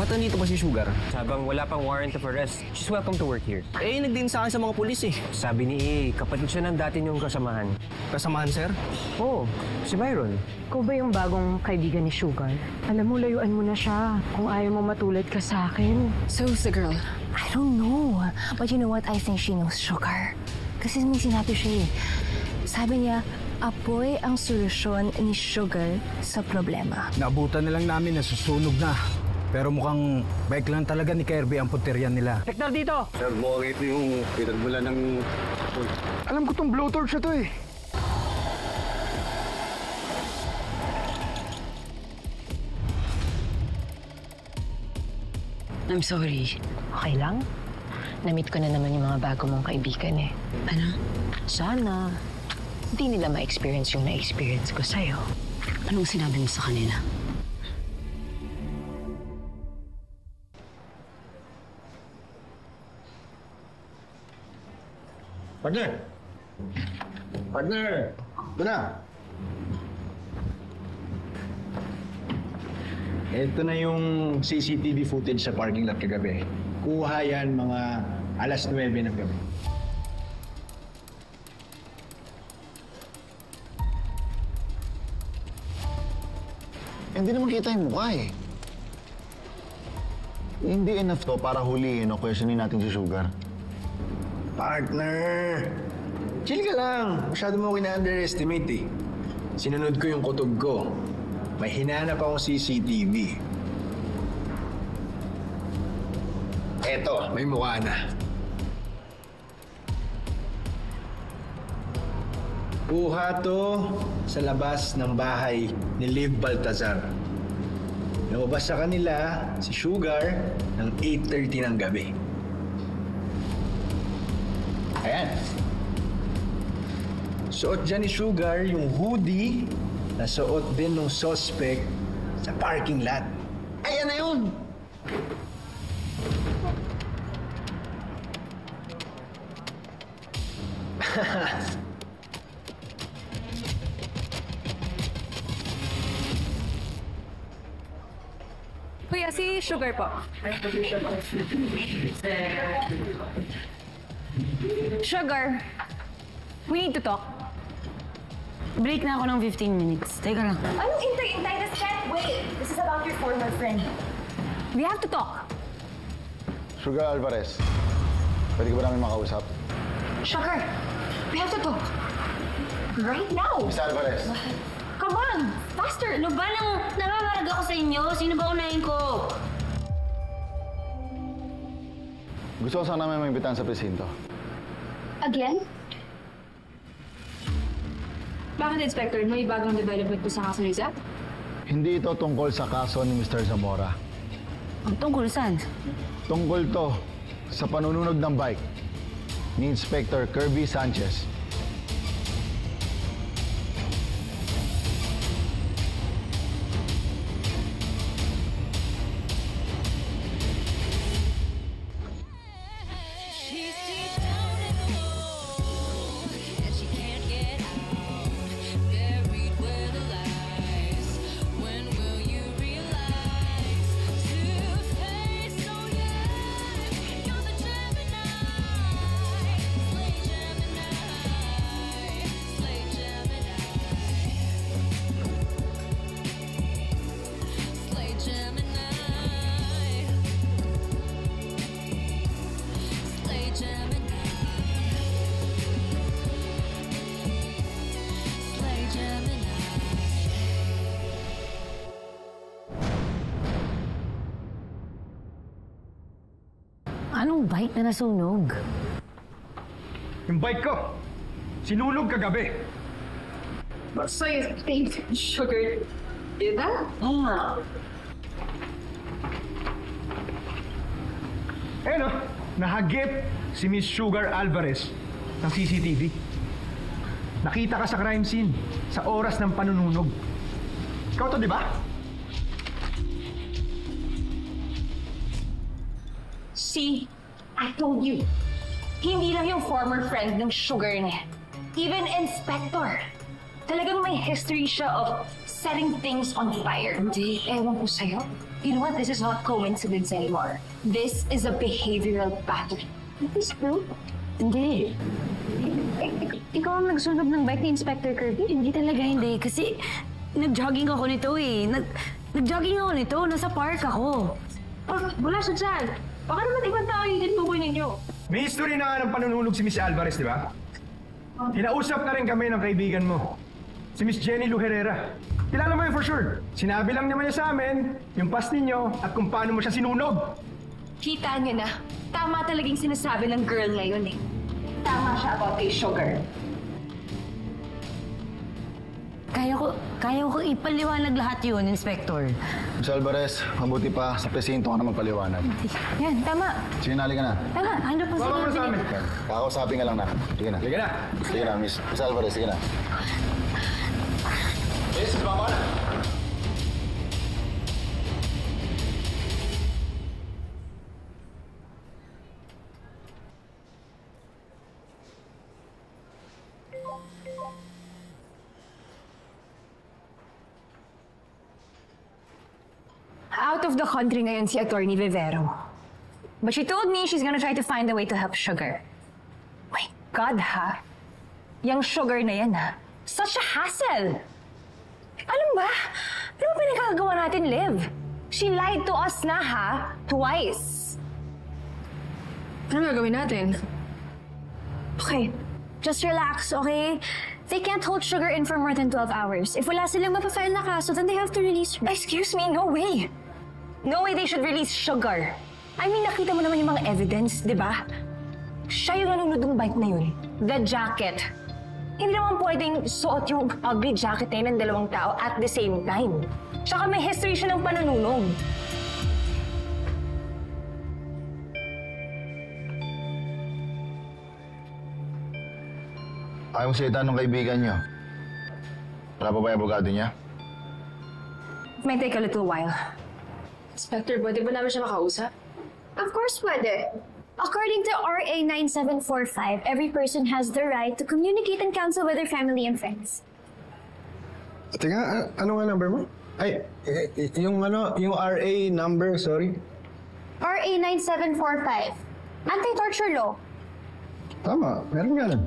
Ba't nandito pa si Sugar? Sabang wala pang warrant of arrest, she's welcome to work here. Nagdiin sa akin sa mga pulis eh. Sabi ni kapatid siya ng dati niyong kasamahan. Kasamahan, sir? Oo, si Byron. Ikaw ba yung bagong kaibigan ni Sugar? Alam mo, layuan mo na siya kung ayaw mo matulad ka sa akin. So who's the girl? I don't know. But you know what? I think she knows Sugar. Kasi may sinabi siya eh. Sabi niya, apoy ang solusyon ni Sugar sa problema. Naabutan na lang namin na susunog na. Pero mukhang bike lang talaga ni Kirby ang punterian nila. Teknal dito! Sir, buwag ito yung pinagmula ng... Alam ko tong blowtorch na to eh. I'm sorry. Okay lang? Na-meet ko na naman yung mga bago mong kaibigan eh. Ano? Sana hindi nila ma-experience yung na-experience ko sa'yo. Anong sinabi mo sa kanila? Partner! Partner! Ito na! Ito na yung CCTV footage sa parking lot kagabi. Kuha yan mga alas 9 ng gabi. Hindi naman kita yung mukha eh. Hindi enough to para hulihin o questionin natin si Sugar. Partner! Chill ka lang. Masyado mo kina-underestimate eh. Sinunod ko yung kutob ko. May hinanap akong CCTV. Eto, may mukha na. Kuha to sa labas ng bahay ni Liv Baltazar. Lumabas sa kanila si Sugar ng 8:30 ng gabi. Ayan. Suot dyan ni Sugar yung hoodie na suot din ng suspect sa parking lot. Ayan na yun! Kuya, si Sugar po. Sugar, we need to talk. Break na ako ng 15 minutes. Teka lang. Anong intay-intay? This can't wait. This is about your former friend. We have to talk. Sugar Alvarez, pwede ka ba namin makausap? Sugar, we have to talk. Right now. Miss Alvarez. Come on, faster. Ano ba nang namamarag ako sa inyo? Sino ba unahin ko? Gusto ko sana may maimbitahan sa presinto. Again? Bakit, Inspector? May bagong development po sa kaso ni Zach? Hindi ito tungkol sa kaso ni Mr. Zamora. Ang tungkol saan? Tungkol to sa panununog ng bike ni Inspector Kirby Sanchez. Anong bike na nasunog? Yung bike ko, sinulog kagabi. So you think Sugar did that? No, nahagip si Miss Sugar Alvarez ng CCTV. Nakita ka sa crime scene sa oras ng panununog. Ikaw to, di ba? See, I told you. Hindi lang yung former friend ng Sugar na yan. Even Inspector. Talagang may history siya of setting things on fire. Hindi, ewan ko sa'yo. You know what? This is not coincidence anymore. This is a behavioral pattern. Is this true? Hindi. Ikaw ang nagsunog ng bike ni Inspector Kirby? Hindi talaga hindi. Kasi nag-jogging ako nito eh. Nag-jogging ako nito. Nasa park ako. Wala siya dyan. Baka naman ibang tao yung tinutukoy ninyo. May history na nga ng panununog si Miss Alvarez, di ba? Kinausap na rin kami ng kaibigan mo, si Miss Jenny Lu Herrera. Kilala mo yun for sure. Sinabi lang naman niya sa amin yung past ninyo at kung paano mo siya sinunog. Kita niyo na. Tama talagang sinasabi ng girl ngayon eh. Tama siya about kay Sugar. Kaya ko ipaliwanag lahat yun, Inspector. Miss Alvarez, mabuti pa sa presinto ka na magpaliwanag. Yan, tama. Sige na, halika na. Tama, 100%. Bawa mo na sa amin. Kakausapin ka lang na. Sige na. Sige na. Sige na, Miss Alvarez, sige na. Yes, baka na. Out of the country ngayon si Attorney Vivero. But she told me she's gonna try to find a way to help Sugar. My God, ha? Yang Sugar na yan, ha? Such a hassle! Alam ba? Ano ba pinagkakagawa natin, Liv? She lied to us na, ha? Twice. Ano gagawin natin? Okay, just relax, okay? They can't hold Sugar in for more than 12 hours. If wala silang mapafile na kaso, then they have to release her. Excuse me, no way. No way they should release Sugar. I mean, nakita mo naman yung mga evidence, di ba? Siya yung nanunod ng bike na yun. The jacket. Hindi naman pwedeng suot yung ugly jacket na yun ng dalawang tao at the same time. Tsaka may history siya ng panununog. Ayaw mo salita ng kaibigan niyo. Wala pa ba yung abogado niya? It might take a little while. Inspector, pwede ba namin siya makausap? Of course, pwede. According to RA 9745, every person has the right to communicate and counsel with their family and friends. Teka, ano nga number mo? Ay, yung RA number, sorry. RA 9745, anti-torture law. Tama, meron nga lang.